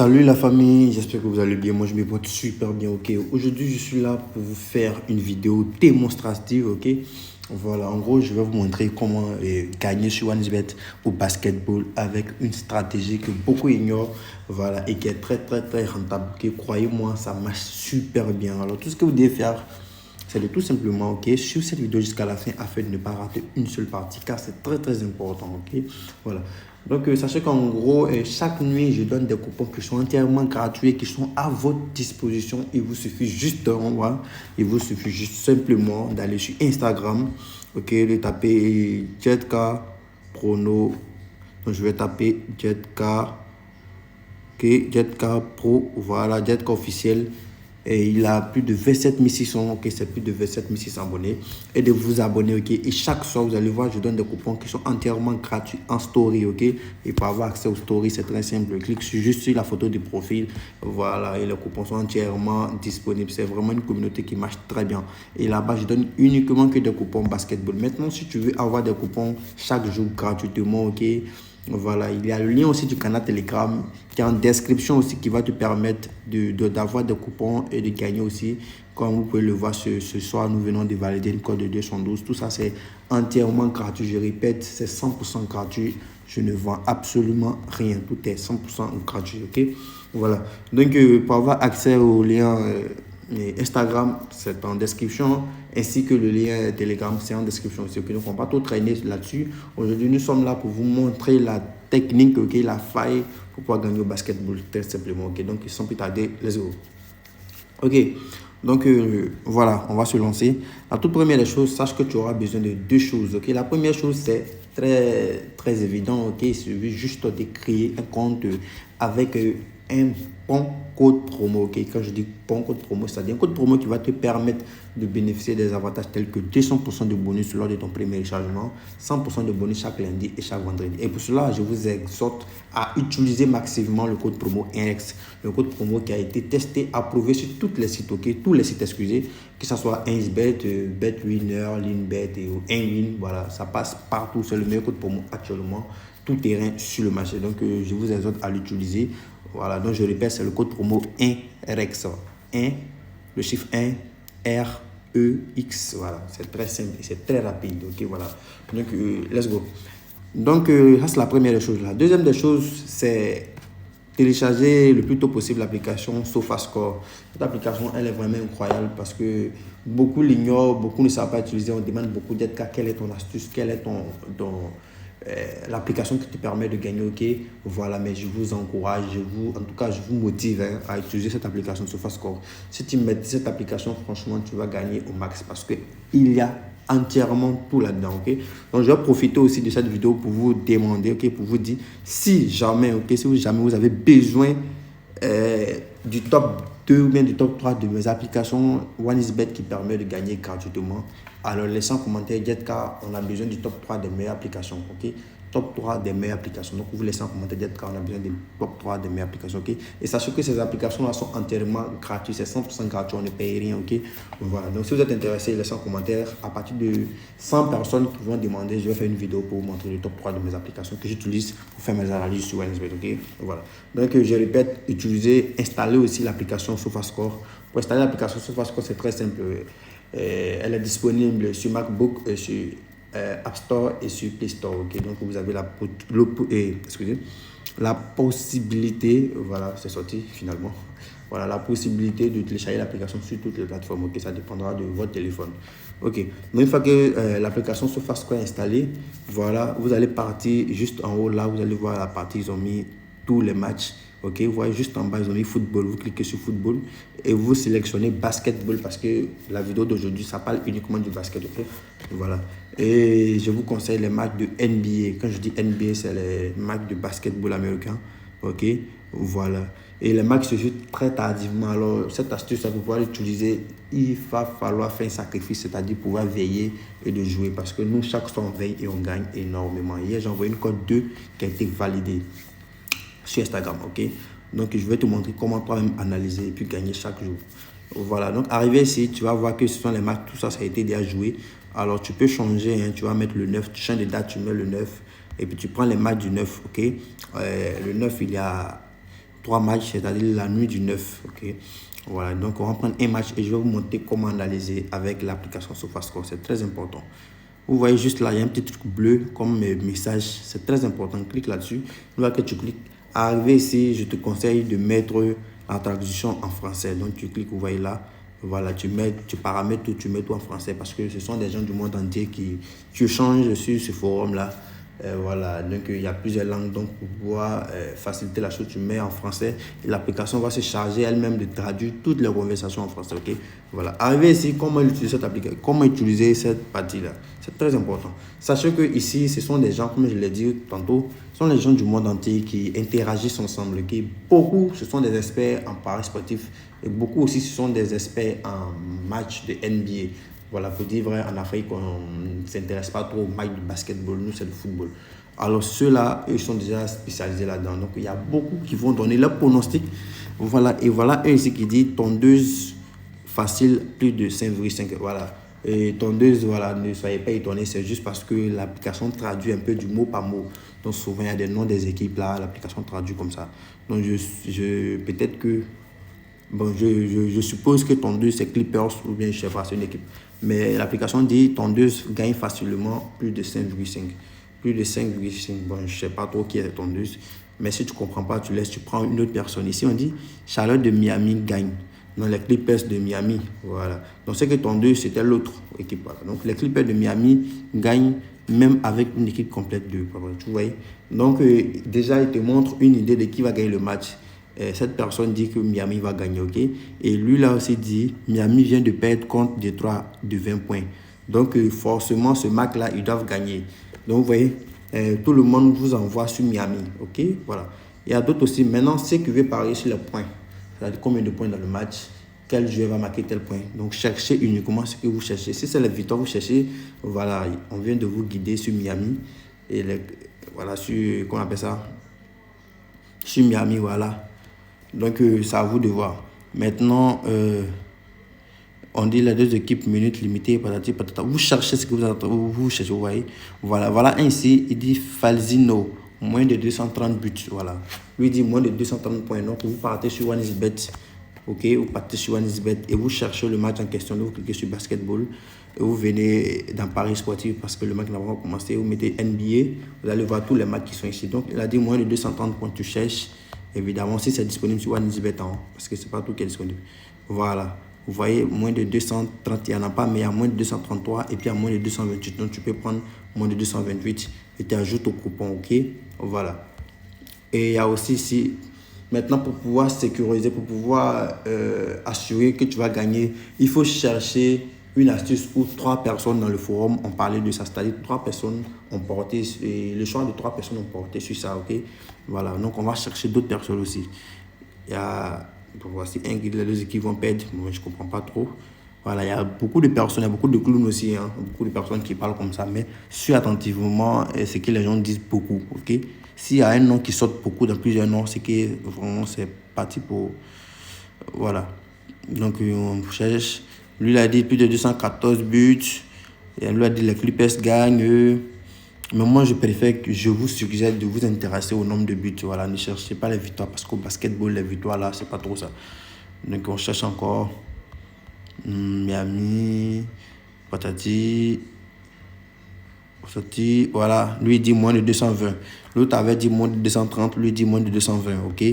Salut la famille, j'espère que vous allez bien. Moi je me porte super bien, ok. Aujourd'hui je suis là pour vous faire une vidéo démonstrative, ok. Voilà, en gros je vais vous montrer comment gagner sur OneXBet au basketball avec une stratégie que beaucoup ignorent, voilà, et qui est très rentable, ok. Croyez-moi, ça marche super bien. Alors tout ce que vous devez faire, c'est de tout simplement, ok, suivre cette vidéo jusqu'à la fin afin de ne pas rater une seule partie car c'est très important, ok. Voilà. Donc, sachez qu'en gros, chaque nuit, je donne des coupons qui sont entièrement gratuits, qui sont à votre disposition. Il vous suffit juste, voilà, il vous suffit juste simplement d'aller sur Instagram, ok, de taper JetK Prono. Donc, je vais taper JetK, ok, JetK Pro, voilà, JetK officiel. Et il a plus de 27 600, ok, c'est plus de 27 600 abonnés. Et de vous abonner, ok. Et chaque soir, vous allez voir, je donne des coupons qui sont entièrement gratuits en story, ok. Et pour avoir accès aux stories, c'est très simple. Clique juste sur la photo du profil, voilà, et les coupons sont entièrement disponibles. C'est vraiment une communauté qui marche très bien. Et là-bas, je donne uniquement que des coupons basketball. Maintenant, si tu veux avoir des coupons chaque jour gratuitement, ok. Voilà, il y a le lien aussi du canal Telegram qui est en description aussi qui va te permettre d'avoir des coupons et de gagner aussi. Comme vous pouvez le voir ce soir, nous venons de valider le code de 212. Tout ça, c'est entièrement gratuit. Je répète, c'est 100% gratuit. Je ne vends absolument rien. Tout est 100% gratuit. Ok? Voilà. Donc, pour avoir accès au lien Instagram, c'est en description, ainsi que le lien Telegram, c'est en description aussi. Donc, on va pas tout traîner là-dessus. Aujourd'hui, nous sommes là pour vous montrer la technique, ok, la faille pour pouvoir gagner au basketball, très simplement. Ok, donc sans plus tarder, let's go. Ok, donc voilà, on va se lancer. La toute première des choses, sache que tu auras besoin de deux choses. Ok, la première chose, c'est très évident. Ok, il suffit juste de créer un compte avec un bon code promo. Ok, quand je dis bon code promo, c'est-à-dire un code promo qui va te permettre de bénéficier des avantages tels que 200% de bonus lors de ton premier chargement, 100% de bonus chaque lundi et chaque vendredi. Et pour cela, je vous exhorte à utiliser massivement le code promo INEX, le code promo qui a été testé, approuvé sur tous les sites, ok, tous les sites, excusez, que ce soit 1xBet, BetWinner, LinBet et 1win, voilà, ça passe partout. C'est le meilleur code promo actuellement, tout terrain sur le marché. Donc, je vous exhorte à l'utiliser. Voilà, donc je répète, c'est le code promo INREX. 1, le chiffre 1, REX. Voilà, c'est très simple et c'est très rapide. Ok, voilà. Donc, let's go. Donc, ça, c'est la première des choses. La deuxième des choses, c'est télécharger le plus tôt possible l'application SofaScore. Cette application, elle est vraiment incroyable parce que beaucoup l'ignorent, beaucoup ne savent pas utiliser. On demande beaucoup d'aide. Quelle est ton astuce, quelle est l'application qui te permet de gagner, ok, voilà, mais je vous encourage, en tout cas, je vous motive à utiliser cette application SofaScore. Si tu mets cette application, franchement, tu vas gagner au max parce qu'il y a entièrement tout là-dedans, ok. Donc, je vais profiter aussi de cette vidéo pour vous demander, ok, pour vous dire, si jamais, ok, si jamais vous avez besoin du top 2 ou bien du top 3 de mes applications OneXBet qui permet de gagner gratuitement, alors laissez en commentaire JetK, on a besoin du top 3 des meilleures applications, ok, top 3 des meilleures applications. Donc vous laissez en commentaire JetK, on a besoin des top 3 des meilleures applications, ok. Et sachez que ces applications là sont entièrement gratuites, c'est 100% gratuit, on ne paye rien, ok. Voilà, donc si vous êtes intéressé, laissez en commentaire. À partir de 100 personnes qui vont demander, je vais faire une vidéo pour vous montrer le top 3 de mes applications que j'utilise pour faire mes analyses sur OneXBet, ok. Voilà, donc je répète, utilisez, installez aussi l'application SofaScore. Pour installer l'application SofaScore, c'est très simple. Elle est disponible sur MacBook, sur App Store et sur Play Store. Ok, donc vous avez la possibilité, voilà, c'est sorti finalement. Voilà, la possibilité de télécharger l'application sur toutes les plateformes. Ok, ça dépendra de votre téléphone. Ok, donc une fois que l'application SofaScore est installée, voilà, vous allez partir juste en haut là, vous allez voir la partie, ils ont mis tous les matchs. Ok, vous voyez juste en bas, ils ont mis football. Vous cliquez sur football et vous sélectionnez basketball parce que la vidéo d'aujourd'hui, ça parle uniquement du basket. Ok, voilà. Et je vous conseille les matchs de NBA. Quand je dis NBA, c'est les matchs de basketball américain. Ok, voilà. Et les matchs se jouent très tardivement. Alors, cette astuce, pour pouvoir l'utiliser, il va falloir faire un sacrifice, c'est-à-dire pouvoir veiller et de jouer. Parce que nous, chaque soir, on veille et on gagne énormément. Hier, j'ai envoyé une code 2 qui a été validée sur Instagram, ok. Donc, je vais te montrer comment toi-même analyser et puis gagner chaque jour. Voilà, donc arrivé ici, tu vas voir que ce sont les matchs, tout ça, ça a été déjà joué. Alors, tu peux changer, hein, tu vas mettre le 9, tu changes de date, tu mets le 9. Et puis, tu prends les matchs du 9, ok. Le 9, il y a 3 matchs, c'est-à-dire la nuit du 9. Ok. Voilà, donc on va prendre un match et je vais vous montrer comment analyser avec l'application SofaScore. C'est très important. Vous voyez juste là, il y a un petit truc bleu comme message. C'est très important. Clique là-dessus. Une fois que tu cliques, arrivé ici, je te conseille de mettre la traduction en français. Donc tu cliques, vous voyez là. Voilà, tu paramètres tout, tu mets tout en français parce que ce sont des gens du monde entier qui échangent sur ce forum-là. Voilà, donc il y a plusieurs langues. Donc pour pouvoir faciliter la chose, tu mets en français et l'application va se charger elle-même de traduire toutes les conversations en français. Ok, voilà. Arrivé ici, comment utiliser cette application, comment utiliser cette partie-là, c'est très important. Sachez que ici, ce sont des gens, comme je l'ai dit tantôt, ce sont les gens du monde entier qui interagissent ensemble. Okay? Beaucoup, ce sont des experts en paris sportif et beaucoup aussi, ce sont des experts en match de NBA. Voilà, pour dire vrai, en Afrique, on ne s'intéresse pas trop au match de basketball, nous c'est le football. Alors ceux-là, ils sont déjà spécialisés là-dedans. Donc il y a beaucoup qui vont donner leur pronostic. Voilà, et voilà un ici qui dit tondeuse facile, plus de 5,5. Voilà. Et tondeuse, voilà, ne soyez pas étonnés, c'est juste parce que l'application traduit un peu du mot par mot. Donc souvent il y a des noms des équipes là, l'application traduit comme ça. Donc peut-être que bon, je suppose que tondeuse c'est Clippers ou bien je sais pas, c'est une équipe. Mais l'application dit tondeuse gagne facilement plus de 5,5. Plus de 5,5. Bon, je sais pas trop qui est tondeuse. Mais si tu comprends pas, tu prends une autre personne. Ici, on dit Charlotte de Miami gagne. Non, les Clippers de Miami. Voilà. Donc, c'est que tondeuse, c'était l'autre équipe. Voilà. Donc, les Clippers de Miami gagnent même avec une équipe complète de. Tu vois. Donc, déjà, il te montre une idée de qui va gagner le match. Cette personne dit que Miami va gagner, ok? Et lui, là aussi dit, Miami vient de perdre contre Détroit de 20 points. Donc, forcément, ce match-là, ils doivent gagner. Donc, vous voyez, tout le monde vous envoie sur Miami, ok? Voilà. Il y a d'autres aussi. Maintenant, ceux qui veulent parier sur les points, c'est-à-dire combien de points dans le match, quel joueur va marquer tel point. Donc, cherchez uniquement ce que vous cherchez. Si c'est la victoire, vous cherchez, voilà, on vient de vous guider sur Miami. Et voilà, sur, comment on appelle ça? Sur Miami, voilà. Donc, c'est à vous de voir. Maintenant, on dit les deux équipes, minutes limitées, patati patata. Vous cherchez ce que vous cherchez, vous voyez. Voilà ainsi, il dit Falzino, moins de 230 buts. Voilà. Lui dit moins de 230 points. Donc, vous partez sur OneXBet. Ok, vous partez sur OneXBet et vous cherchez le match en question. Vous cliquez sur basketball et vous venez dans Paris Sportif parce que le match n'a pas commencé. Vous mettez NBA, vous allez voir tous les matchs qui sont ici. Donc, il a dit moins de 230 points. Tu cherches. Évidemment, si c'est disponible sur OneXBet, parce que c'est pas tout qui est disponible. Voilà. Vous voyez, moins de 230, il n'y en a pas, mais il y a moins de 233 et puis il y a moins de 228. Donc, tu peux prendre moins de 228 et tu ajoutes au coupon, ok? Voilà. Et il y a aussi ici, maintenant, pour pouvoir sécuriser, pour pouvoir assurer que tu vas gagner, il faut chercher une astuce où 3 personnes dans le forum ont parlé de ça. C'est-à-dire 3 personnes ont porté, et le choix de 3 personnes ont porté sur ça, ok? Voilà, donc on va chercher d'autres personnes aussi. Il y a, voici un guide, les deux équipes vont perdre, moi je ne comprends pas trop. Voilà, il y a beaucoup de personnes, il y a beaucoup de clowns aussi, hein, beaucoup de personnes qui parlent comme ça, mais suis attentivement ce que les gens disent beaucoup, ok? S'il y a un nom qui saute beaucoup dans plusieurs noms, c'est que vraiment c'est parti pour... Voilà, donc on cherche. Lui, il a dit plus de 214 buts, et lui a dit les Clippers gagnent. Mais moi, je vous suggère de vous intéresser au nombre de buts. Voilà, ne cherchez pas les victoires parce qu'au basketball, les victoires là, c'est pas trop ça. Donc, on cherche encore Miami, patati. Voilà, lui il dit moins de 220. L'autre avait dit moins de 230, lui dit moins de 220, ok?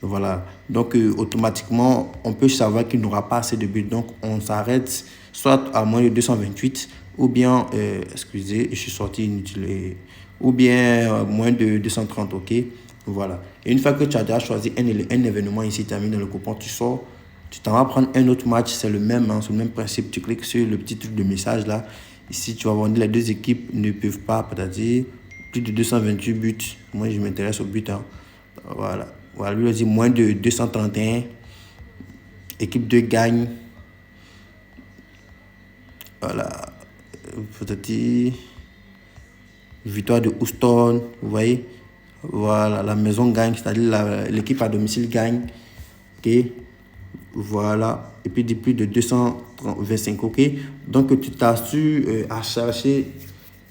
Voilà, donc automatiquement, on peut savoir qu'il n'aura pas assez de buts. Donc, on s'arrête soit à moins de 228 ou bien, excusez, je suis sorti inutile, ou bien moins de 230, ok? Voilà. Et une fois que tu as déjà choisi un événement ici, tu as mis dans le coupon, tu sors, tu t'en vas prendre un autre match, c'est le même, hein, c'est le même principe. Tu cliques sur le petit truc de message là. Ici, tu vas voir, les deux équipes ne peuvent pas, peut-être plus de 228 buts. Moi, je m'intéresse au but. Hein. Voilà. Voilà, lui, il dit moins de 231. Équipe 2 gagne. Voilà. Peut-être victoire de Houston. Vous voyez? Voilà, la maison gagne, c'est-à-dire l'équipe à domicile gagne. Ok? Voilà. Et puis, plus de 225, ok? Donc, tu t'assures à chercher,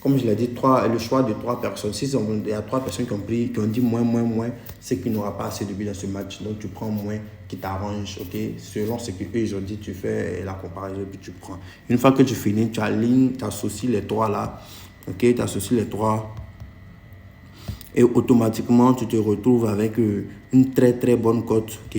comme je l'ai dit, le choix de 3 personnes. Si il y a 3 personnes qui ont dit moins, c'est qu'il n'y aura pas assez de buts dans ce match. Donc, tu prends moins qui t'arrange, ok? Selon ce qu'eux, ils ont dit, tu fais la comparaison et puis tu prends. Une fois que tu finis, tu alignes, tu associes les 3 là, ok? Tu associes les 3 et automatiquement, tu te retrouves avec une très bonne cote, ok?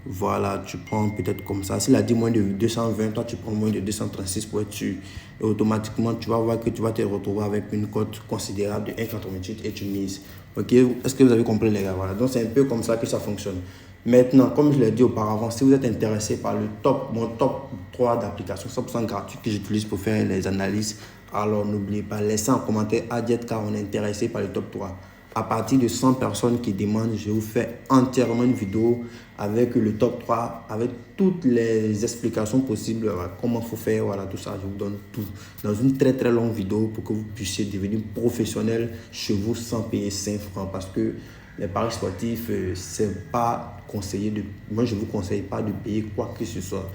Voilà, tu prends peut-être comme ça. S'il a dit moins de 220, toi tu prends moins de 236 pour être sûr. Et automatiquement, tu vas voir que tu vas te retrouver avec une cote considérable de 1,88 et tu mises. Ok, est-ce que vous avez compris les gars? Voilà, donc c'est un peu comme ça que ça fonctionne. Maintenant, comme je l'ai dit auparavant, si vous êtes intéressé par mon top 3 d'applications 100% gratuit que j'utilise pour faire les analyses, alors n'oubliez pas, laissez en commentaire Adiet car on est intéressé par le top 3. À partir de 100 personnes qui demandent, je vous fais entièrement une vidéo avec le top 3, avec toutes les explications possibles, comment il faut faire, voilà, tout ça, je vous donne tout dans une très longue vidéo pour que vous puissiez devenir professionnel chez vous sans payer 5 francs parce que les paris sportifs, c'est pas conseillé moi je ne vous conseille pas de payer quoi que ce soit.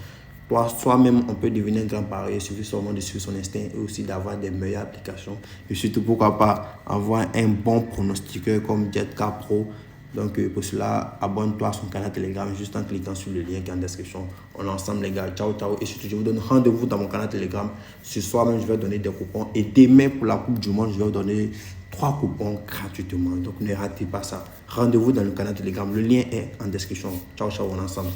Soi-même, on peut devenir un grand parieur. Il suffit seulement de suivre son instinct et aussi d'avoir des meilleures applications. Et surtout, pourquoi pas avoir un bon pronostiqueur comme JetCar Pro. Donc, pour cela, abonne-toi à son canal Telegram juste en cliquant sur le lien qui est en description. On est ensemble, les gars. Ciao. Et surtout, je vous donne rendez-vous dans mon canal Telegram. Ce soir même, je vais donner des coupons. Et demain, pour la Coupe du Monde, je vais vous donner 3 coupons gratuitement. Donc, ne ratez pas ça. Rendez-vous dans le canal Telegram. Le lien est en description. Ciao, on est ensemble.